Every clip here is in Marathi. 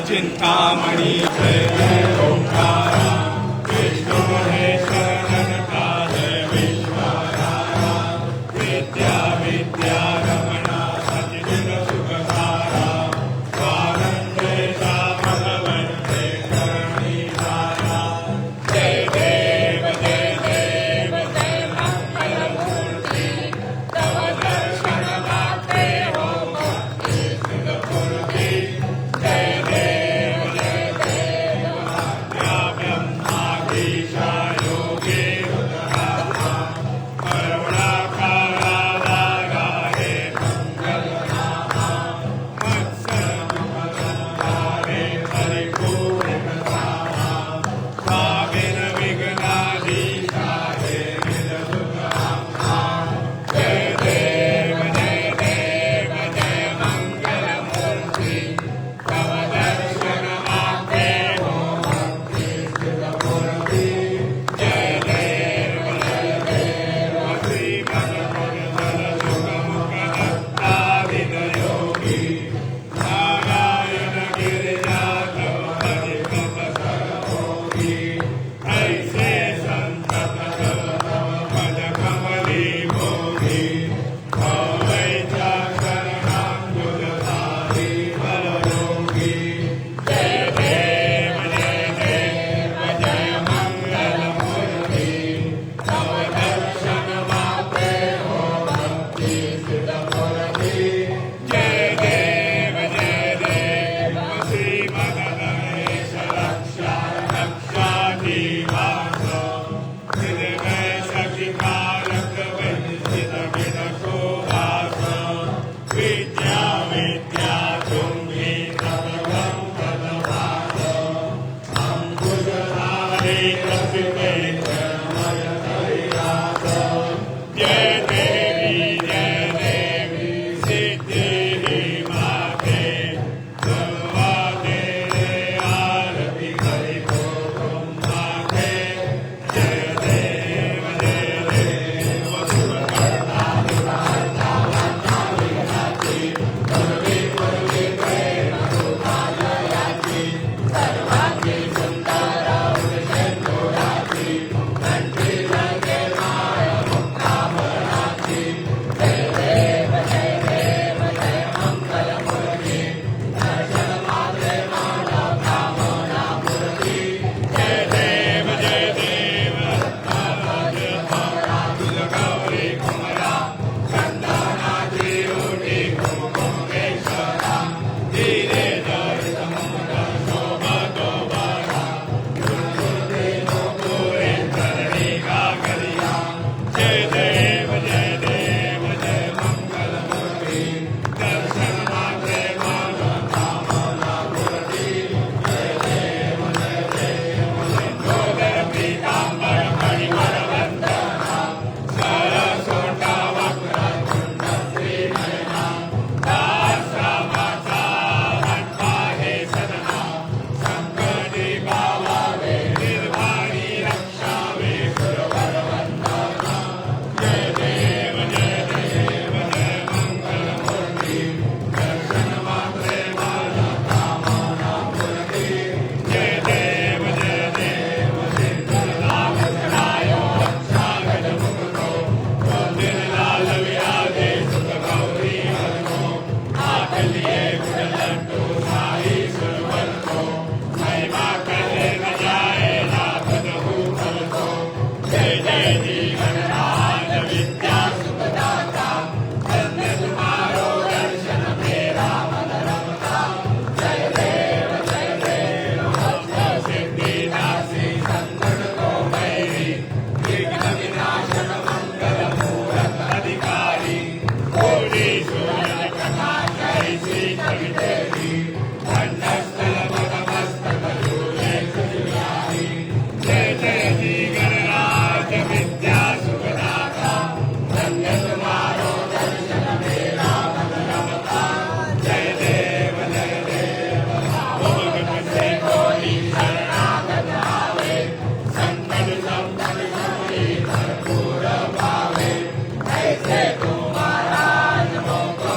चिंतामणि जय जय ओंकार विष्णु महेश्वर जय विश्वराया विद्या विद्या रमणा सचिन सुखसारा स्वानंदेशा भगवन्ते करणीधारा जय देव जय देव जय मंगलमूर्ति तव दर्शन मात्रे हो भक्ति सिद्धपूर्ति जय देव व्याप्यं नागीशा योगे रुद्रामा करुणाकारा हे मंगलनामा मत्सरमपदारे परिपूर्णकामा स्वामिन विघ्नाधीशा हे विदुरामा जय देव जय मंगलमूर्ति तव दर्शन मात्रे हो भक्ति सिद्धपूर्ति जय देव श्रीमद्गुरुजन सुगमुखदत्तादिन योगी नारायण गिरिजाधव हरिकमलसरभोगी ऐसे संतत तव पद कमली भोगी भवैचा शरणाम्बुजधारी बलयोगी जय देव जय मंगलमूर्ति तव दर्शन मात्रे हो भक्ति सिद्धपूर्ति जय देव श्रीमद्गणेश रक्षा रक्षाधीवास हृदय सखिकारक वंचित विनशोभास विद्या विद्या तुम्हि तदगं तदभास अंकुशधारी कपितमय हरिदास जय देवी सिद्धि माते सर्वा तेरे आरती करी को तुम माते जय देव सुरकर्ता विधाता विघ्नाची पूर्वी पूर्वी प्रेम सुभाजयाची सर्वांगी सुंदर वृषेंदुराची कंठी लगे माय मुक्ताभरणाची जय देव जय मंगलमूर्ति दर्शन मात्रे मानव कामना मूर्ति जय देव तुझ गौरी कुमरा चंदनाची रूढी कुमकुमेश्वरा धीरे जय समुद्र शोभतो बरा दुर्गुते नोपुरे करणी गागरिया जय देव जय मंगलमूर्ति दर्शन मात्रे मानव कामना मूर्ति जय देव सिंधोदर पीतांबर मणिवर वंदना सरसोटा वक्रतुंड श्रीनयना दासरामाचा हट्टा हे सदना संकटी पावावे निर्वाणी रक्षावे सुरवर वंदना जय देव मंगलमूर्ति दर्शन मात्रे मानव कामना मूर्ति जय देव सिद्धनाथरायो रक्षागज मुकुटो दिनलाल व्याधे सुत गौरी हरको आकलिए गुडलट्टू साई सुरवर को महिमा करे न जाए नाथ फल को जय गणराज विद्या सुखदाता धन्य तुम्हारो दर्शन मेरा मन रमता जय देव भक्त सिद्धिदासी संकट को मैरी विघ्न विनाशक मंगल मूरत अधिकारी कोटि सूर्य प्रकाश ऐसी कवितेरी खंडस्थल मस्तक झूले कुटियारी जय गणराज विद्या सुखदाता धन्य तुम्हारो दर्शन मेरा मन रमता जय देव भगत से कोई शरणागत आवे संकट संकट भरपूर पावे ऐसे तुम महाराज मोको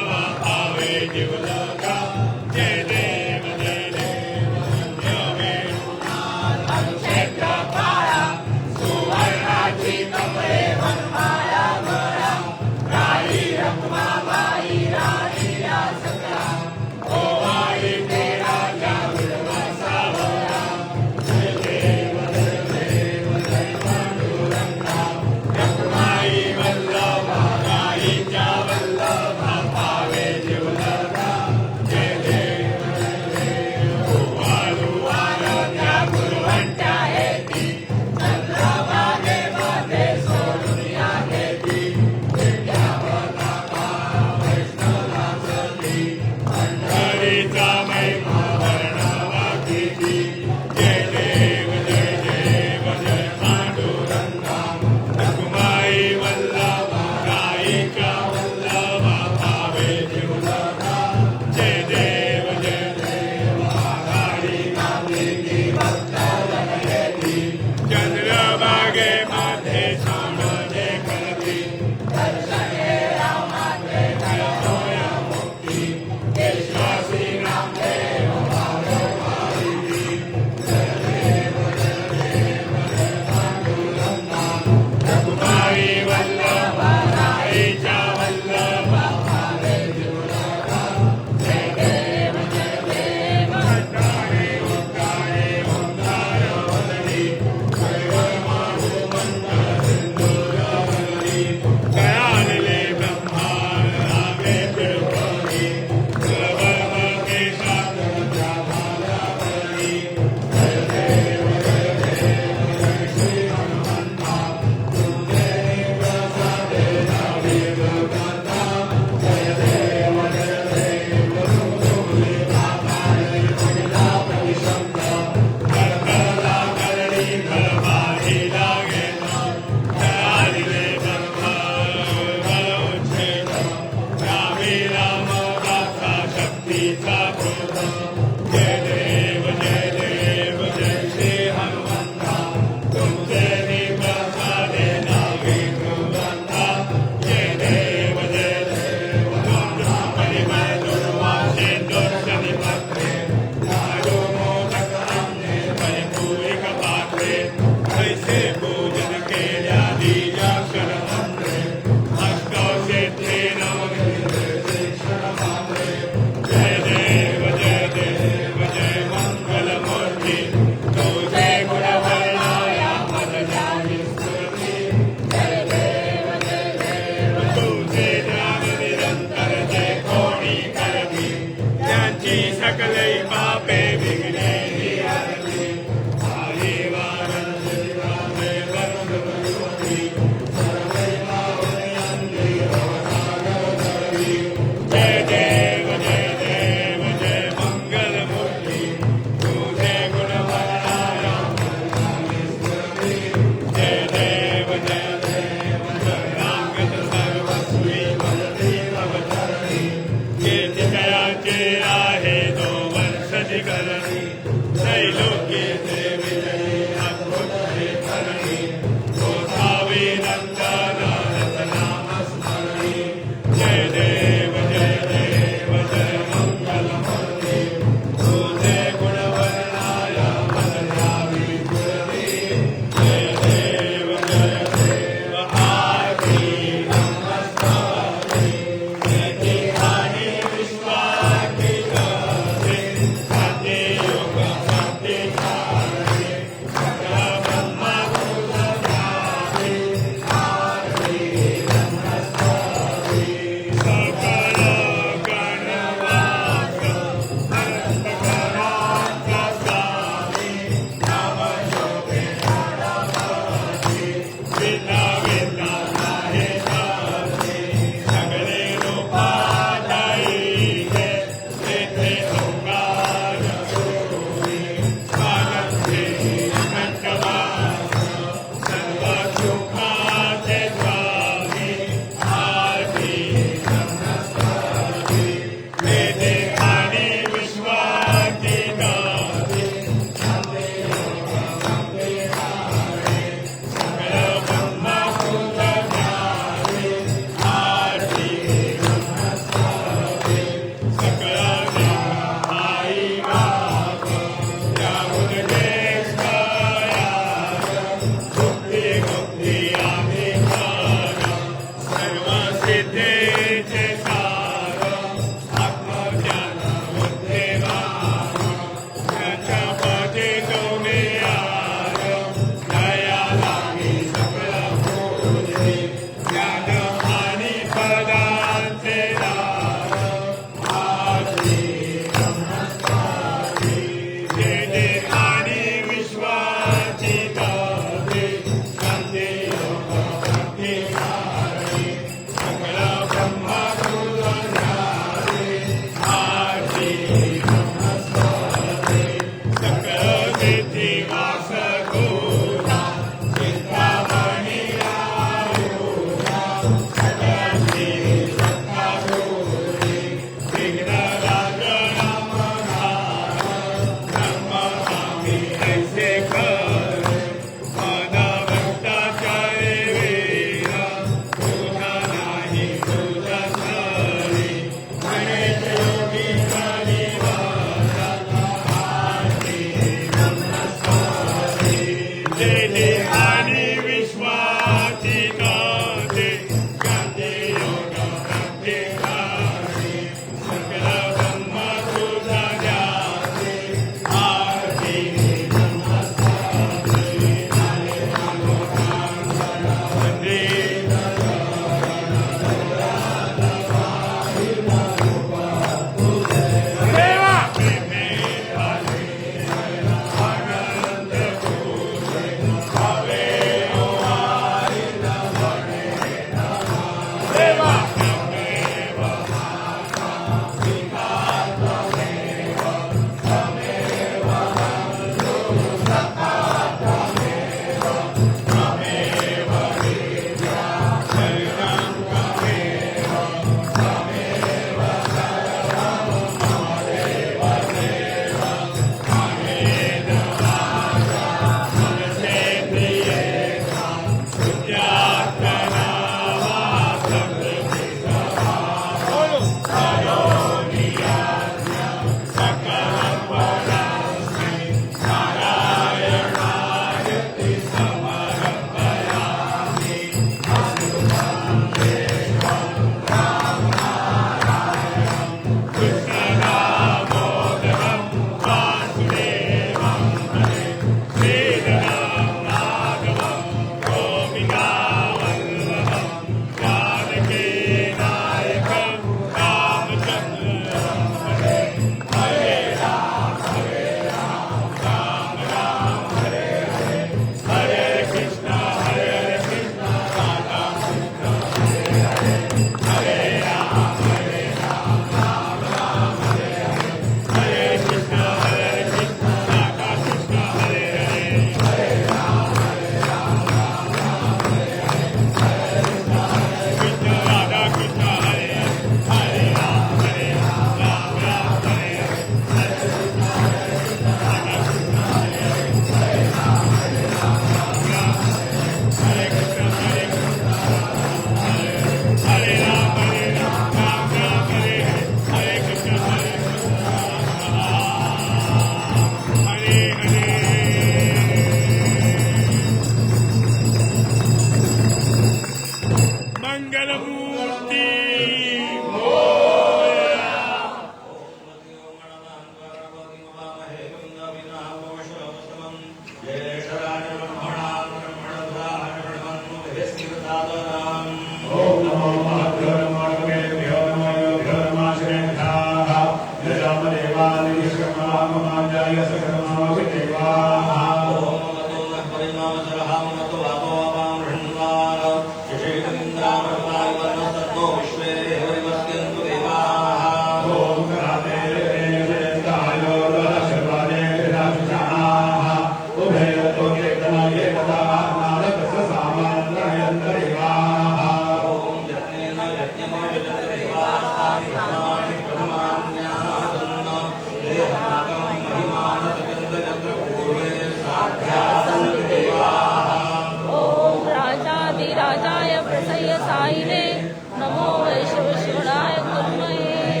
नमो वैश्वनाय कुर्महे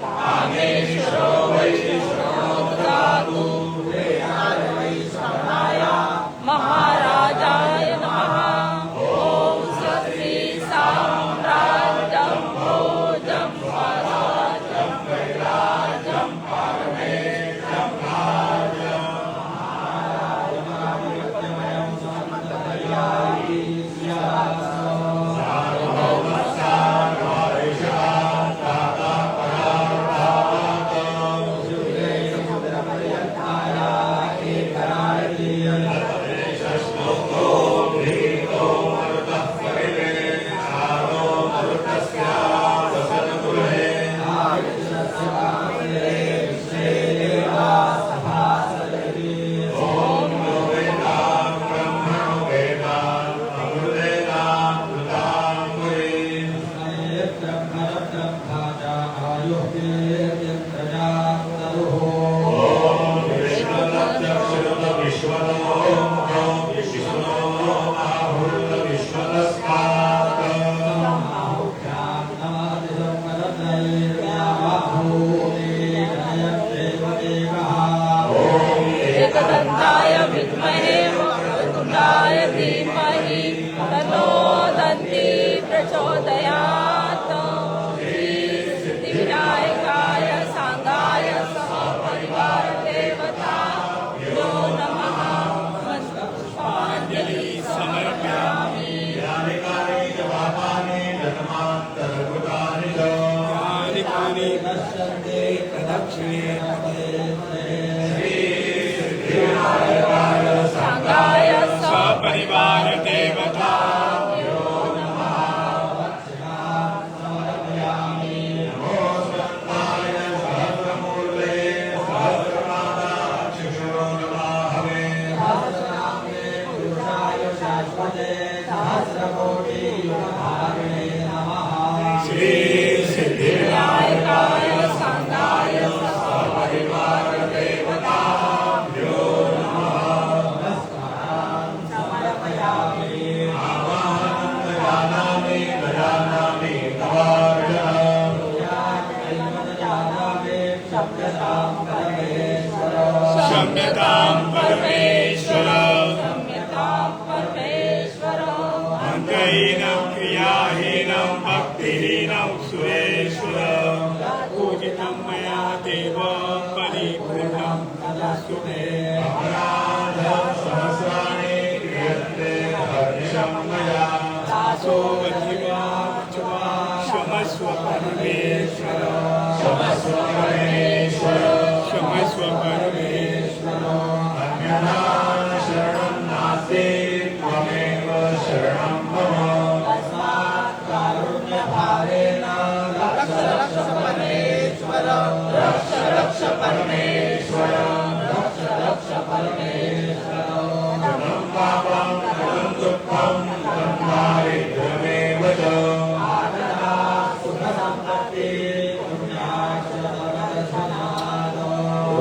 कामेश्वरो वैश्वरो ददातु महाराजाय नमः ॐ स्वस्ति साम्राज्यं भोजं स्वराज्यं वैराज्यं परमेश्वरं एकदन्ताय विद्महे वक्रतुण्डाय धीमहि तन्नो दन्ती प्रचोदयात् श्रीसिद्धिविनायकाय सांगाय सहपरिवार देवता यो नमः पुष्पाञ्जलि समर्पयामि सांगाय सपरिवार देवता श्री सिद्धिविनायकाय सांगाय सपरिवार देवता यो क्षम्यतां परमेश्वर अङ्गहीनं क्रियाहीनं भक्तिहीनं सुरेश्वर पूजितं मया देव परिपूर्णं तदस्तु मे अपराधसहस्राणि क्रियन्ते हर्षं मया दासोऽधिवा क्षमस्व परमेश्वर क्षमस्व परमेश्वर क्षमस्व परमेश्वर अन्यथा शरणं नास्ति त्वमेव शरणं मम तस्मात् कारुण्यभावेन रक्ष रक्ष परमेश्वर रक्ष रक्ष परमेश्वर रक्ष रक्ष परमेश्वर धनं पापं धनं दुःखं धनं दारिद्र्यमेव च आनन्दा सुखसम्पत्ति पुण्याक्षरदर्शनात्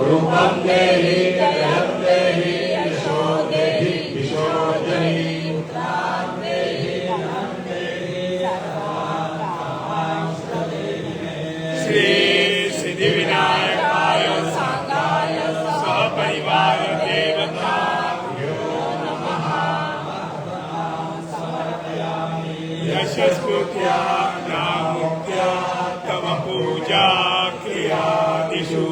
रूपं देहि जयं देहि यशो देहि दिशो देहि पुत्रान् देहि धनं देहि श्री सिद्धिविनायकाय सांगाय सहपरिवार देवता यो नमः यशस्कृत्या नामुक्त्या तव पूजा क्रियादिषु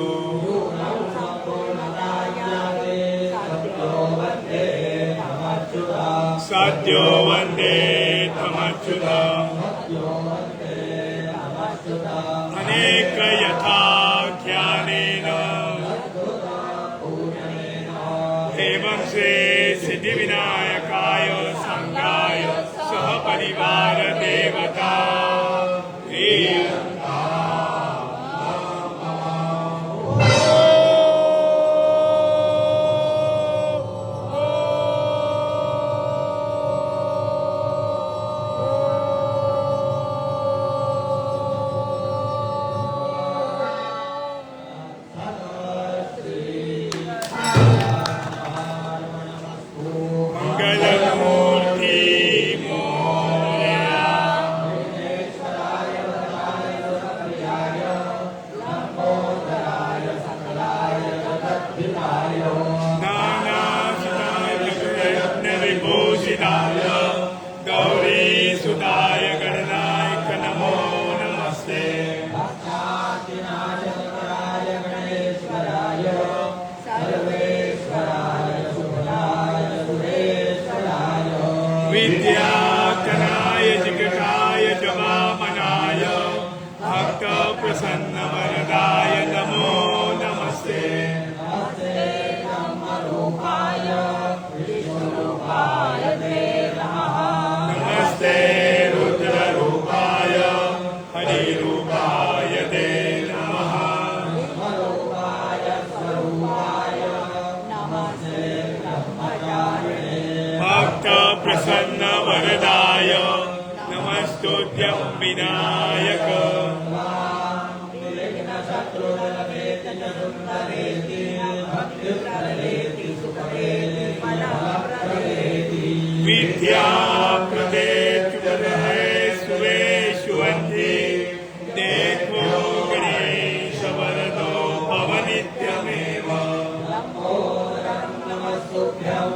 सद्यो वन्दे तमच्युतम् अनेक यथा ज्ञानेन एवं श्री सिद्धिविनायकाय सांगाय सहपरिवार देवता प्रसिद्धाय गौरी सुताय गणनायक नमो नमस्ते विद्याकराय जिगटाय जवामनाय भक्त प्रसन्न वरदाय नमो नमस्ते नमस्ते रुद्ररूपाय हरिरूपाय ते नमः भक्त प्रसन्न वरदाय नमस्तुभ्यं विनायक विद्या प्रदेश सुवेशुवन्ति देखो गणेश वरदो भवनित्यमेव नमस्तुभ्यं